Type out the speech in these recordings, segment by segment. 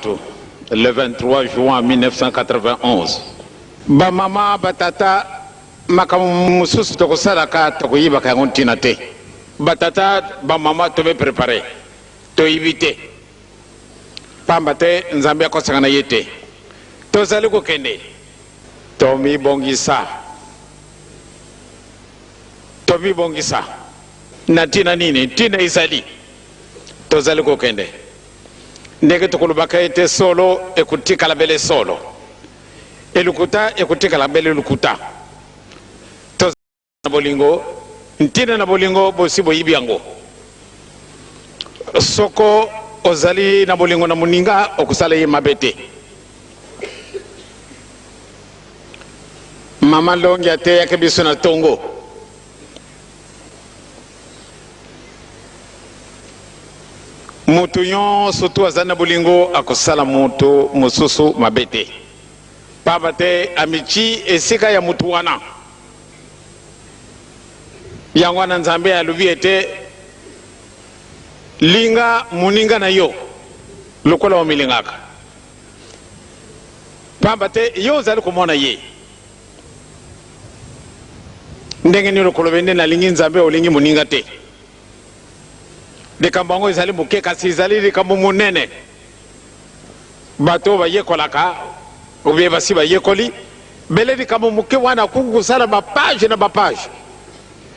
Bantou, le 23 juin 1991. Bamama batata makamususu tokosalaka tokoyibaka yango ntina te. Batata bamama tobe préparé toyibi pamba te nzambe akosangana ye te tozali kokende tomibongisa na ntina nini ntina ezali tozali kokende ndenge tokolobaka ete solo ekutikala bele solo elukuta ekutikala bele lukuta tozali na bolingo ntina na bolingo bosi boyibi yango soko ozali na bolingo na muninga okusala ye mabete mama longi ate yake biso na tongo mutu nyonso tu azali na bolingo akusala mutu mosusu mabete pamba te amici esika ya mutu wana yango wana nzambe alobi ete linga muninga na yo lokola omilingaka pamba te yo ozali komona ye ndenge nini lokolobe nde nalingi nzambe olingi muninga te likambo yango ezali moke kasi ezali likambo monene bato bayekolaka obie basi bayekoli bele likambo moke wana kuku kosala bapage na bapage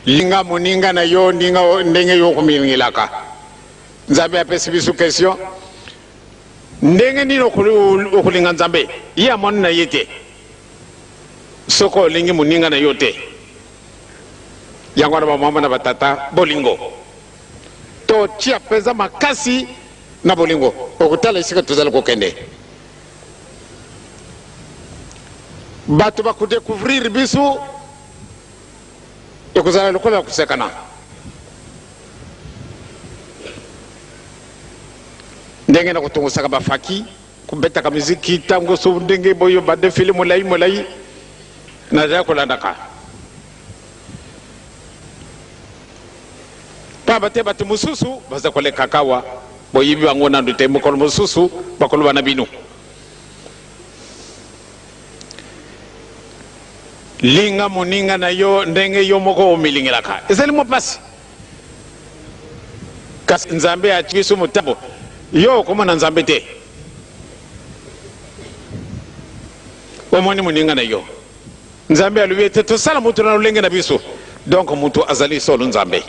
linga muninga na yo ndenge yo komilingilaka nzambe apesi biso question ndenge nini okulinga nzambe ye amoni na ye te soko olingi muninga na yo te yango wana bamama na batata bolingo totia mpenza makasi na bolingo okutala esika tozali kokende bato bakudécouvrir biso ekozala lokola ya kusekana ndenge na kutungusaka bafaki kubetaka miziki tango so ndenge boyo badefile molai nazali kolandaka pamba te bato mosusu baza koleka kawa boyibi bango nandu te mokolo mosusu bakoloba na bino linga moninga na yo ndenge yo moko omilingelaka ezali mopasi kasi nzambe ati biso motambo yo komona nzambe te omoni moninga na yo nzambe alobi ete tosala mutu na lolenge na biso donc mutu azali solo nzambe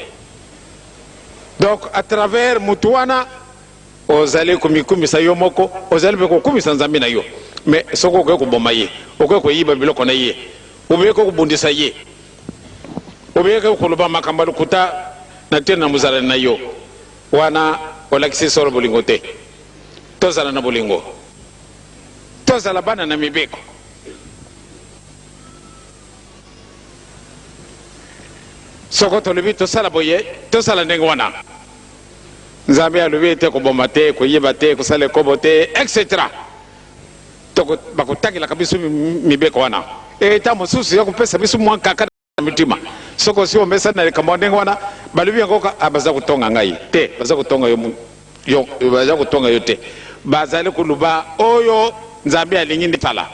donc à travers mutu wana ozali komikumisa yo moko ozali mpe kokumisa nzambe na yo mais soko okoki koboma ye okoki koyiba biloko na ye obeyeki kobundisa ye obeyeki koloba makambo lokuta na te na mozalani na yo wana olakisi solo bolingo te tozala na bolingo tozala bana na mibeko soko tolobi tosala boye tosala ndenge wana nzambe alobi ete koboma te koyeba te kosala ekobo te etc bakotangelaka biso mibeko wana eta mosusu ya kopesa biso mwa kaka na mitima soko si omesa na likambo ndenge wana balobi yango baza kotonga ngai te baza kotonga baza kotonga yo te bazali koluba oyo nzambe alingi nditala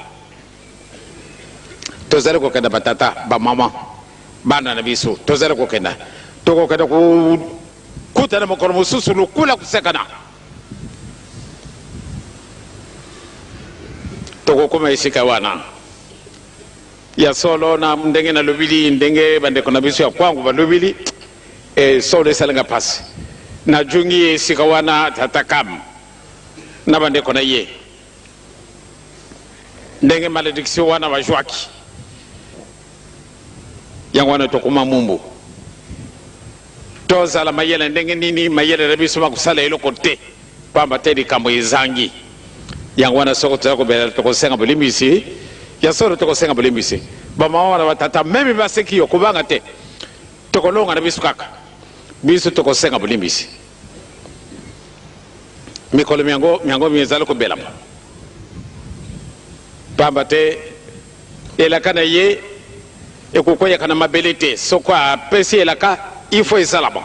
tozali kokenda batata bamama bana na biso tozali kokenda tokokenda kutana mokolo mosusu lokula kusekana tokokoma esika wana ya solo na ndenge na lobili ndenge bandeko na biso ya kwangu balobili solo esalenga pasi na jungi esika wana tatakam na bandeko na ye ndenge malédiction wana bajwaki yango wana tokoma mumbu tozala mayele ndenge nini mayele na biso bakusala eloko te pamba te likambo ezangi yango wana soko tozala kobela tokosenga bolimbisi ya solo tokosenga bolimbisi bamama wana batata meme baseki yo kubanga te tokolonga na biso kaka biso tokosenga bolimbisi mikolo miango mizali kobelama pamba te elaka na ye ekokoyaka na mabele te soko apesi elaka il faut esalama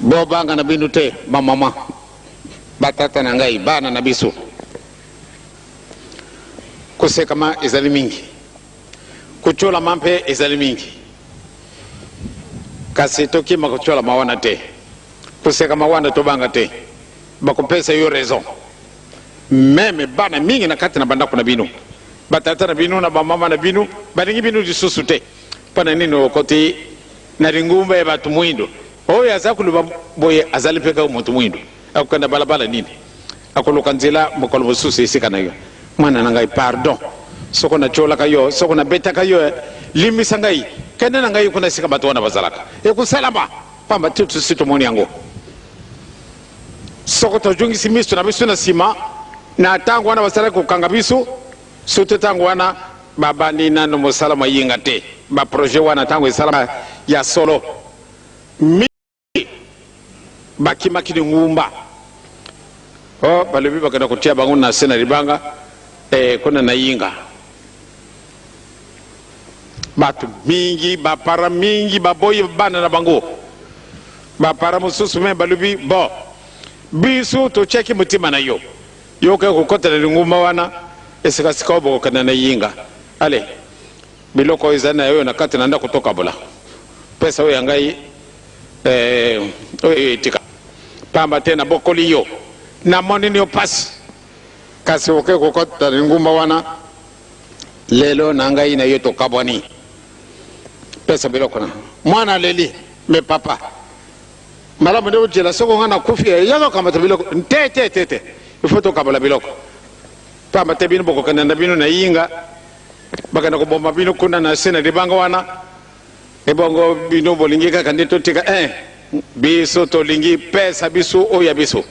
bo banga na binu te ba mama batata na ngai bana na biso kusekama ezali mingi kuchola mampe ezali mingi kasi toki makuchola mawana te kusekama wana to banga te bakupesa yo raison meme bana mingi na kati na banda kuna binu batata na binu na ba mama na binu balingi binu disusu te pana nino koti na ringumba ya batu mwindo oyo azakuluba boye azali peka umuntu mwindo akukanda balabala nini akuluka nzela mukolo mususu isika nayo mwana nangai pardon soko na chola kayo soko na beta kayo limisa ngai kenda na ngai kuna sika batu wana bazalaka ekusalama pamba tutu sito moni yango soko to jungi simisto na bisu na sima na tangu wana bazalaka kukanga bisu sote tangu wana baba ni nano musalama yinga te ba projet wana tangu isalama ya solo mi bakima kini ngumba o balebi bakana kutia bangu na sena ribanga kuna na yinga batu mingi bapara mingi baboyi bana na bango bapara mususu me balebi bo bisu to cheki mutima na yo ke kukota na ngumba wana esika sika obo kana na yinga ale biloko izana yo na kati nanda kutoka bula pesa we yangai tika pamba tena bokoli yo na monini yo pasi kasi oke kukota ngumba wana lelo na ngai na yo to kabwani pesa biloko na mwana leli me papa malamu ndio jela soko ngana kufia yaga kama biloko tete ifoto kabala biloko pamba te bino boko kana na bino na yinga bakana ko bomba bino kuna na sena ribanga wana ebongo bino bolingika kanito tika biso to lingi pesa biso oya biso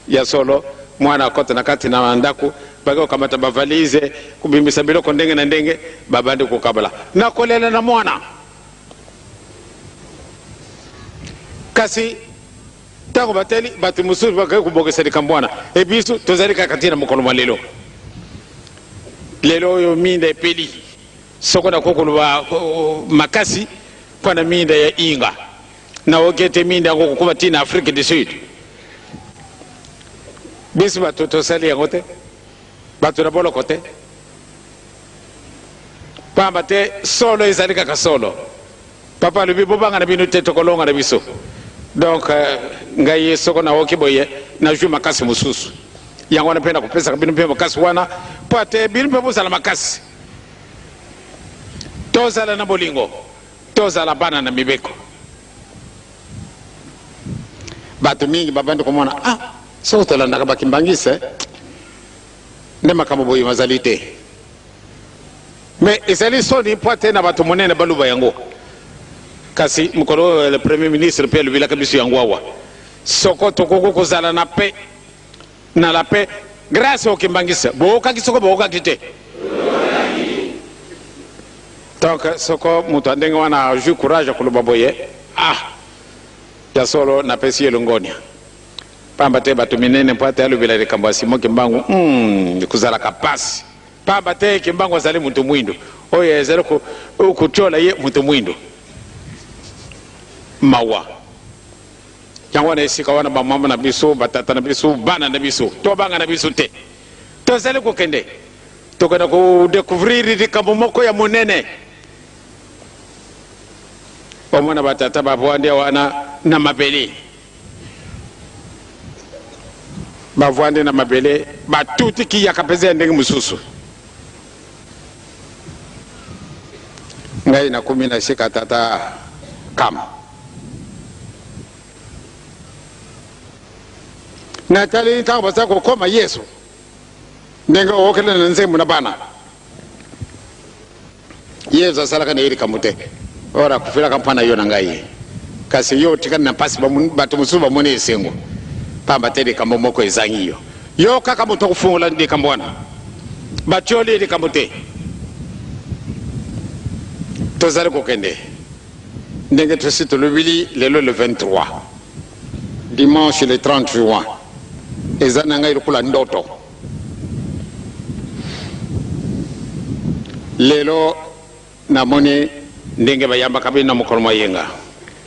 ya solo mwana kota na kati na mandaku bago kama tabavalize kubimbisa biloko ndenge na ndenge babandi kukabala na kolela na mwana kasi tango bateli batu musuri bakaye kubogesa likambwana ebiso tozalika katina mukolo malelo lelo yo minda peli soko na kokuluba makasi pana minda ya inga na okete minda ngoko kuba tina Afrique du Sud bisu batu tosali yangote batu na bolo kote pamba te solo ezalika ka solo papa lubi bobanga na binu te tokolonga na biso donc ngai soko na okiboye na ju makasi mususu yango napenda kupesa kabinu pe makasi wana pate binu pe bozala makasi tozala na bolingo tozala bana na mibeko batu mingi babandi komona soko tolanda kabaki mbangise nde makambo boye mazalite mais ezali soni pate na batu monene baluba yango kasi mukolo le premier ministre pe le bilaka bisu yango awa soko tokoko kozala na paix na la paix grâce au kimbangisa boka kisoko boka kite donc soko mutu ndenge wana ju courage kuluba boye ya solo na pesi elongonia pamba te batu minene pate alu bila likamba simo kimbangu kuzala kapasi pamba te kimbangu zali mutu mwindo oye ezero kutola ye mutu mwindo mawa yango na esika wana ba mama na biso batata na biso bana na biso to banga na biso te to zali ko kende to kana ko découvrir likambo moko ya monene omona batata bavwande wana na mabele bavwande na mabele batuti ki yakapeze ndenge mususu ngai na kumi na shika tata kama na tali ntango basako koma Yesu ndenga okela na nzemu na bana Yesu asalaka na iri kamute ora kufira kampana yo ngai kasi yo tikana na pasi batu musuba mone esengo pamba tele kambo moko ezangi yo kaka moto kufungula ndi kambwana bacholi iri kamute tozali kokende ndenge tosito lubili lelo le 23 dimanche le 30 juin ezana ngai lukula ndoto lelo namoni ndenge bayamba kabina mukolo mayenga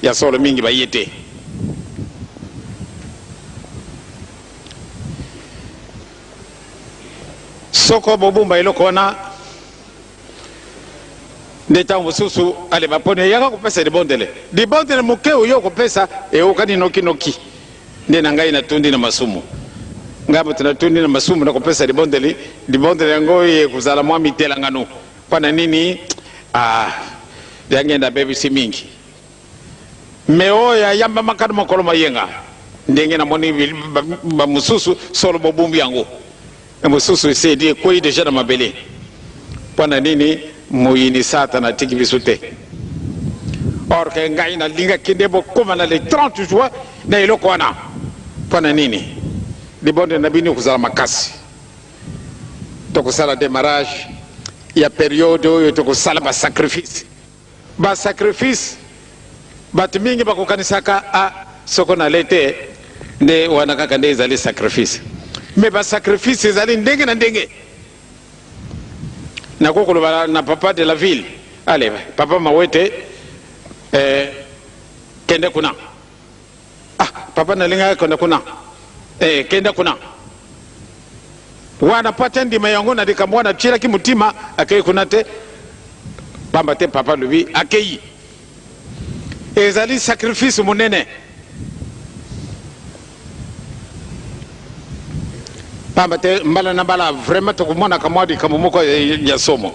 ya solo mingi bayete soko bobumba eloko wana nde ntango mosusu ale baponi eyaka kopesa libondele moke oyo kopesa eokani nokinoki nde na ngai natundi na masumu ngai moto natundi na masumu na kopesa libondele yango ekozala mwa mitelangano mpona nini yangenda bebisi mingi me oyo ayamba makati mokolo mayenga ndenge namoni bamosusu solo bobumbi yango mosusu esedi ekwei deja na mabele mpona nini moyini satana atiki biso te or ke ngai nalingaki nde bokóma na le 30 juin na eloko wana mpona nini libonde na bino kozala makasi tokosala démarrage ya periode oyo tokosala basacrifice bato mingi bakokanisaka soko nale te nde wana kaka nde ezali sacrifice me basacrifice ezali ndenge na ndenge nakokoloba na papa de la ville ale papa mawete kende kuna papa nalinga kende kuna kende kuna wana pata ndima yango na dikamwana tshilaki mutima akei kuna te pamba te papa lubi akei ezali sacrifice munene pamba te mbala na mbala vraiment tokomona kamwa likambo moko ya somo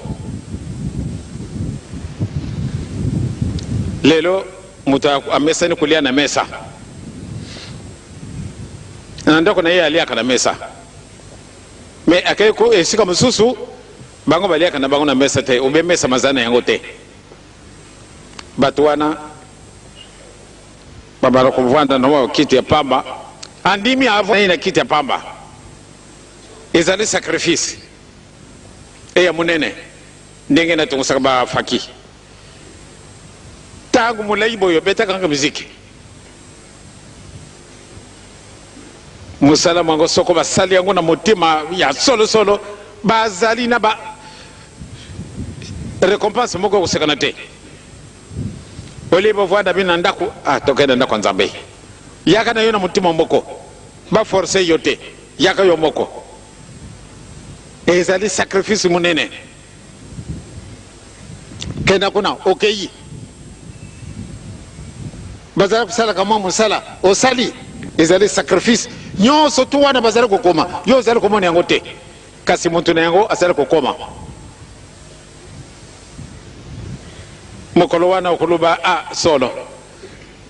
lelo mutu amesani kulia na mesa na ndako na ye aliaka na mesa me akei ko esika mosusu bango baliaka na bango na mesa te obe mesa mazana yango te bato wana babala kovanda na kiti ya pamba andimi avai na kiti ya pamba ezali sacrifice eya munene ndenge na tongosaka bafaki ntango molai boyo betakanga miziki mosala mwango soko basali yango na motima ya solosolo bazali na ba récompense moko kosekana te olie bovanda bino na ndako tokende ndako ya nzambe yaka na yo na motima moko baforce yo te yaka yo moko ezali sacrifice munene kenda kuna okei bazali kosalaka mwa mosala osali ezali sacrifice nyonso tu wana bazali kokoma yo ozali komona yango te kasi moto na yango azali kokoma mokolo wana okoloba solo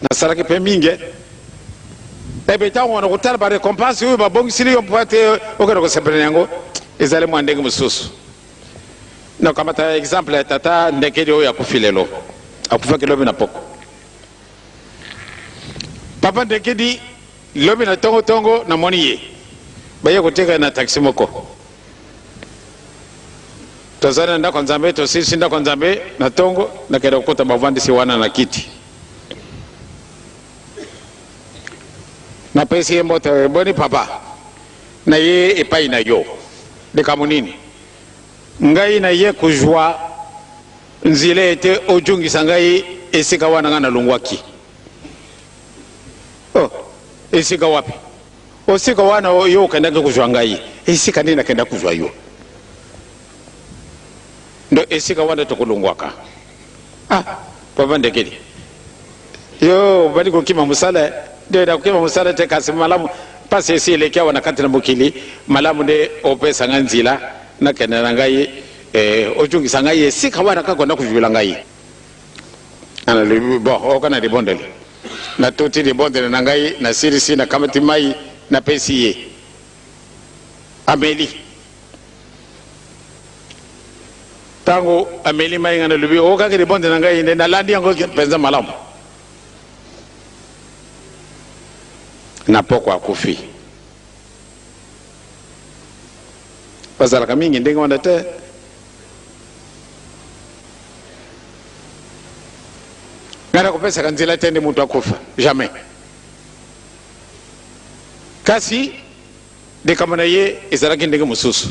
nasalaki mpe mingi ebe ntango wana kotala barécompense oyo babongisili yo mpo te okende kosepela yango ezali mwa ndenge mosusu nakamata exemple ya tata ndekeli oyo akufi lelo akufaki lobi na poko papa ndekeli lobi na tongo namoni ye baye koteka na taxi moko tozali na ndako nzambe tosisi ndako nzambe na tongo nakende kokota bavandisi wana na kiti napesi ye mbote eboni papa na ye epai na yo likambo nini ngai na ye kuzwa nzela ete ojungisa ngai esika wana nga nalongwaki esika wapi osika wana yo okendaki kuzwa ngai esika nini nakenda kuzwa yo ndo esika wana tokolongwaka papa ndekeli yo bali kokima musala ndio nakukima musala te kasi malamu pasi esi eleki awa na kati na mokili malamu nde opesanga nzela nakende na ngai ojungisa ngai esika wana kaka na kuzwela ngai analobi bon okana libondele natuti libondele na ngai nasirisi nakamati mai napesi ye ameli ntango ameli mai nga nalobi okaki libondele na ngai nde nalandi yango mpenza malamu na poko akufi bazalaka mingi ndenge wana te ngana kopesaka nzela te nde mutu akufa jamais kasi likambo na ye ezalaki ndenge mosusu